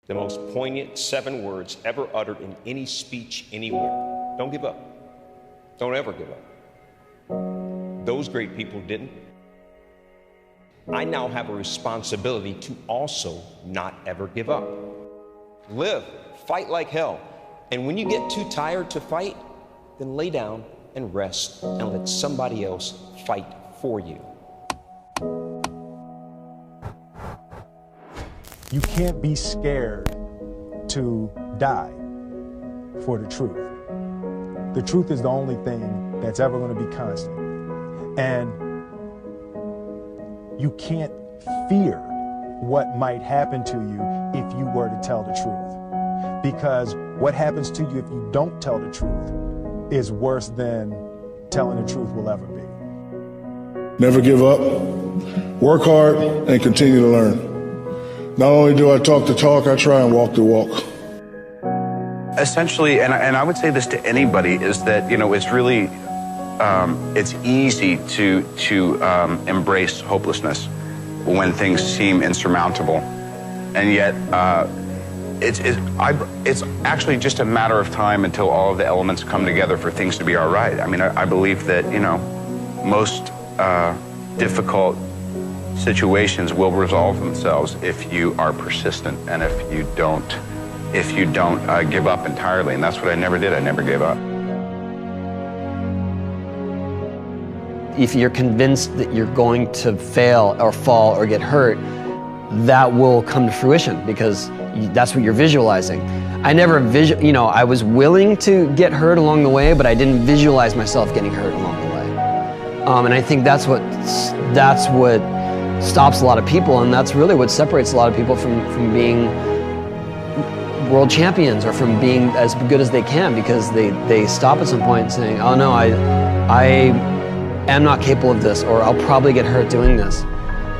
The most poignant 7 words ever uttered in any speech anywhere. Don't give up. Don't ever give up. Those great people didn't. I now have a responsibility to also not ever give up. Live, fight like hell. And when you get too tired to fight, then lay down and rest and let somebody else fight for you. You can't be scared to die for the truth. The truth is the only thing that's ever going to be constant. And you can't fear what might happen to you if you were to tell the truth. Because what happens to you if you don't tell the truth is worse than telling the truth will ever be. Never give up, work hard, and continue to learn. Not only do I talk the talk, I try and walk the walk. Essentially, and I would say this to anybody, is that, you know, it's really, it's easy to embrace hopelessness when things seem insurmountable. And yet, it's actually just a matter of time until all of the elements come together for things to be all right. I mean, I believe that, you know, most difficult situations will resolve themselves if you are persistent and if you don't give up entirely. And that's what I never did. I never gave up. If you're convinced that you're going to fail or fall or get hurt, that will come to fruition because that's what you're visualizing. I never I was willing to get hurt along the way, but I didn't visualize myself getting hurt along the way. And I think that's what stops a lot of people, and that's really what separates a lot of people from being world champions or from being as good as they can, because they stop at some point saying, oh no, I am not capable of this, or I'll probably get hurt doing this.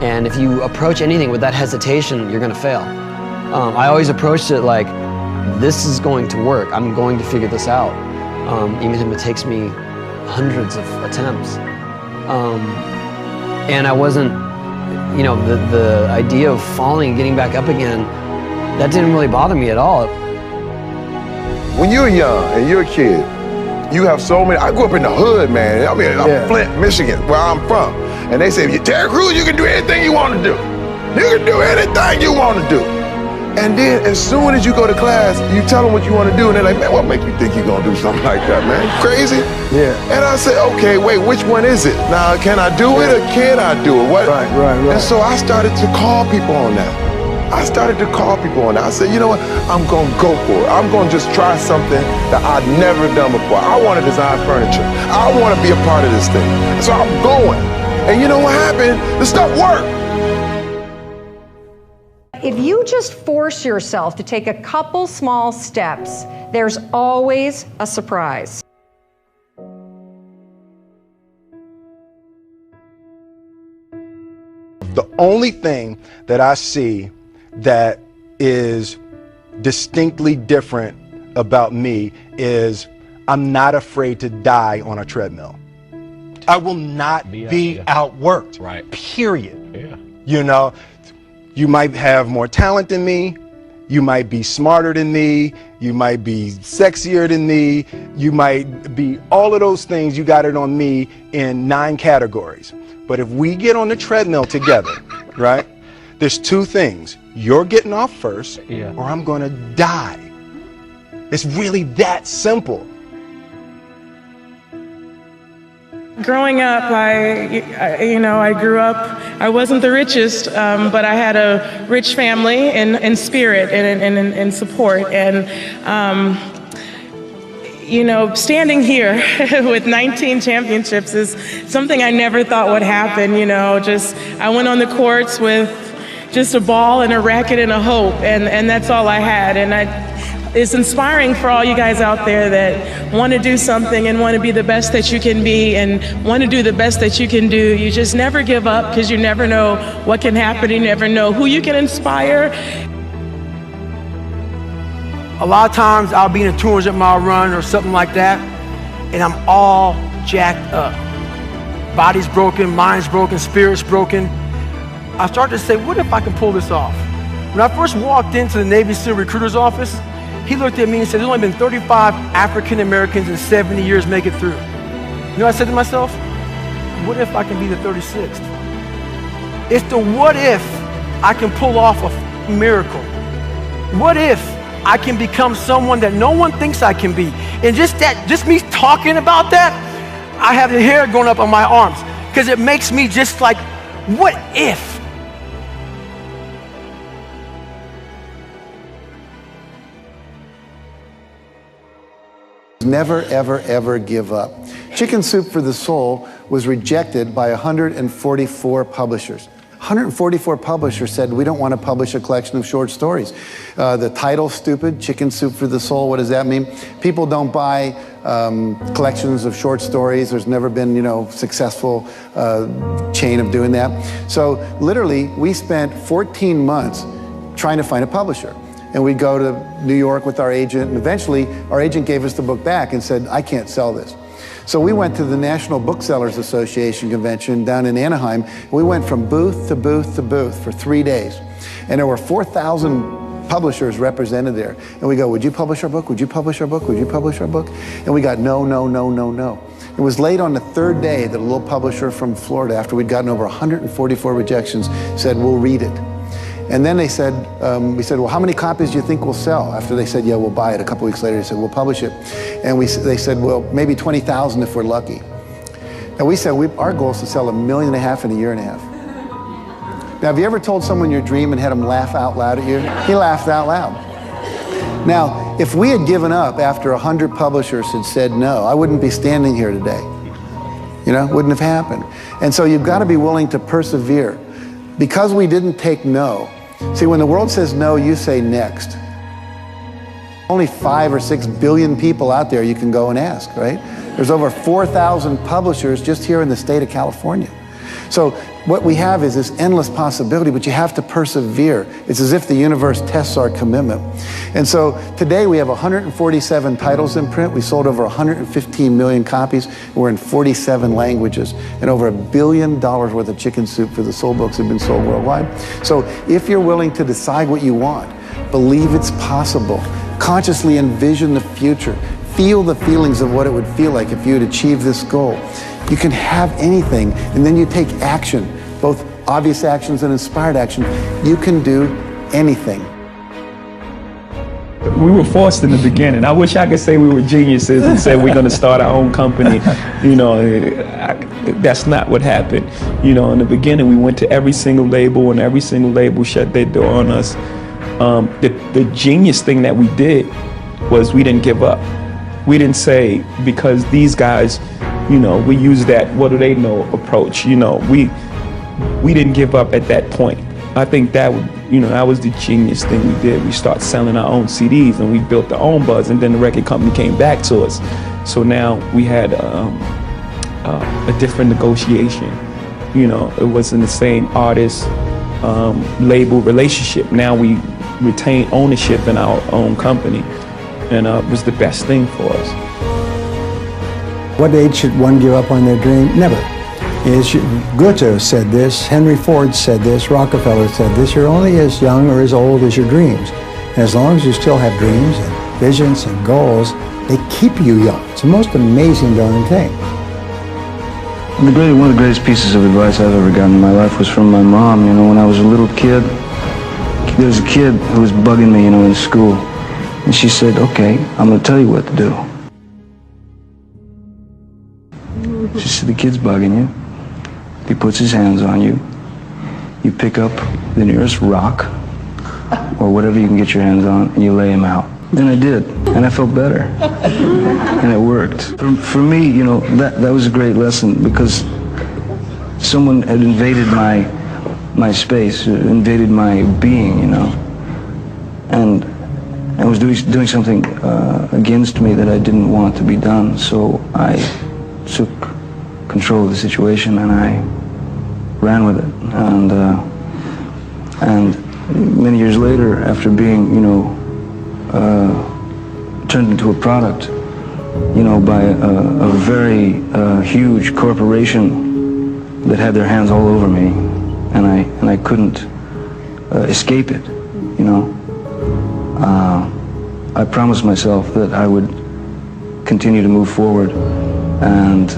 And if you approach anything with that hesitation, you're gonna fail. I always approached it like, this is going to work, I'm going to figure this out, even if it takes me hundreds of attempts. And I wasn't, the idea of falling and getting back up again, that didn't really bother me at all. When you're young and you're a kid, you have so many. I grew up in the hood, man. I mean, Flint, Michigan, where I'm from. And they say, if you're Terry Crews, you can do anything you want to do. You can do anything you want to do. And then as soon as you go to class, you tell them what you want to do, and they're like, man, what make you think you're going to do something like that, man? You crazy? Yeah. And I said, okay, wait, which one is it? Now, can I do it or can I do it? What? Right. And so I started to call people on that. I said, you know what? I'm going to go for it. I'm going to just try something that I've never done before. I want to design furniture. I want to be a part of this thing. So I'm going. And you know what happened? The stuff worked. If you just force yourself to take a couple small steps, there's always a surprise. The only thing that I see that is distinctly different about me is I'm not afraid to die on a treadmill. I will not be outworked, right? Period. Yeah. You know, you might have more talent than me, you might be smarter than me, you might be sexier than me, you might be all of those things. You got it on me in 9 categories. But if we get on the treadmill together, right, there's 2 things. You're getting off first, or I'm gonna die. It's really that simple. Growing up, I grew up, I wasn't the richest, but I had a rich family in spirit and in support. And, standing here with 19 championships is something I never thought would happen. I went on the courts with just a ball and a racket and a hope, and that's all I had. And it's inspiring for all you guys out there that want to do something and want to be the best that you can be and want to do the best that you can do. You just never give up, because you never know what can happen. You never know who you can inspire. A lot of times I'll be in a 200-mile run or something like that, and I'm all jacked up. Body's broken, mind's broken, spirit's broken. I start to say, what if I can pull this off? When I first walked into the Navy SEAL recruiter's office, he looked at me and said, there's only been 35 African Americans in 70 years make it through. You know what I said to myself? What if I can be the 36th? It's the what if I can pull off a miracle. What if I can become someone that no one thinks I can be? And just me talking about that, I have the hair going up on my arms because it makes me just like, what if? Never, ever, ever give up. Chicken Soup for the Soul was rejected by 144 publishers. 144 publishers said, we don't want to publish a collection of short stories. The title's stupid, Chicken Soup for the Soul, what does that mean? People don't buy collections of short stories. There's never been, successful chain of doing that. So literally, we spent 14 months trying to find a publisher. And we'd go to New York with our agent, and eventually our agent gave us the book back and said, I can't sell this. So we went to the National Booksellers Association convention down in Anaheim. We went from booth to booth to booth for 3 days. And there were 4,000 publishers represented there. And we go, would you publish our book? Would you publish our book? Would you publish our book? And we got no, no, no, no, no. It was late on the third day that a little publisher from Florida, after we'd gotten over 144 rejections, said, we'll read it. And then they said, we said, well, how many copies do you think we'll sell? After they said, yeah, we'll buy it. A couple weeks later, they said, we'll publish it. And they said, well, maybe 20,000 if we're lucky. And we said, our goal is to sell 1.5 million in a year and a half. Now, have you ever told someone your dream and had them laugh out loud at you? He laughed out loud. Now, if we had given up after 100 publishers had said no, I wouldn't be standing here today. Wouldn't have happened. And so you've got to be willing to persevere. Because we didn't take no. See, when the world says no, you say next. Only 5 or 6 billion people out there you can go and ask, right? There's over 4,000 publishers just here in the state of California. So what we have is this endless possibility, but you have to persevere. It's as if the universe tests our commitment. And so today we have 147 titles in print. We sold over 115 million copies. We're in 47 languages. And over $1 billion worth of Chicken Soup for the Soul books have been sold worldwide. So if you're willing to decide what you want, believe it's possible, consciously envision the future, feel the feelings of what it would feel like if you had achieved this goal, you can have anything, and then you take action, both obvious actions and inspired action. You can do anything. We were forced in the beginning. I wish I could say we were geniuses and said we're going to start our own company. That's not what happened. In the beginning, we went to every single label, and every single label shut their door on us. The genius thing that we did was we didn't give up. We didn't say, because these guys, we use that what do they know approach. We didn't give up at that point. I think that was the genius thing we did. We started selling our own CDs and we built our own buzz, and then the record company came back to us. So now we had a different negotiation. It wasn't the same artist label relationship. Now we retain ownership in our own company, and it was the best thing for us. What age should one give up on their dream? Never. Goethe said this, Henry Ford said this, Rockefeller said this, you're only as young or as old as your dreams. And as long as you still have dreams and visions and goals, they keep you young. It's the most amazing darn thing. One of the greatest pieces of advice I've ever gotten in my life was from my mom. When I was a little kid, there was a kid who was bugging me, in school. And she said, okay, I'm going to tell you what to do. She said, the kid's bugging you. He puts his hands on you. You pick up the nearest rock or whatever you can get your hands on, and you lay him out. And I did, and I felt better, and it worked. For me, that was a great lesson, because someone had invaded my space, invaded my being, and was doing something against me that I didn't want to be done. So I took control of the situation and I ran with it. And many years later, after being, turned into a product, by a very huge corporation that had their hands all over me, and I couldn't escape it. you know. I promised myself that I would continue to move forward and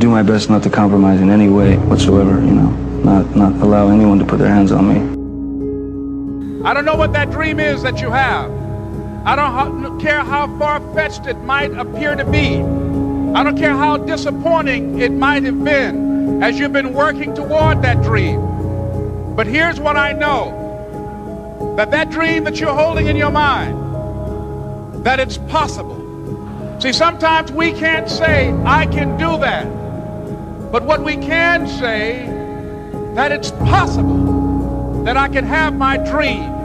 do my best not to compromise in any way whatsoever, you know, not allow anyone to put their hands on me. I don't know what that dream is that you have. I don't care how far-fetched it might appear to be. I don't care how disappointing it might have been as you've been working toward that dream. But here's what I know, that dream that you're holding in your mind, that it's possible. See, sometimes we can't say, I can do that. But what we can say, that it's possible that I can have my dream.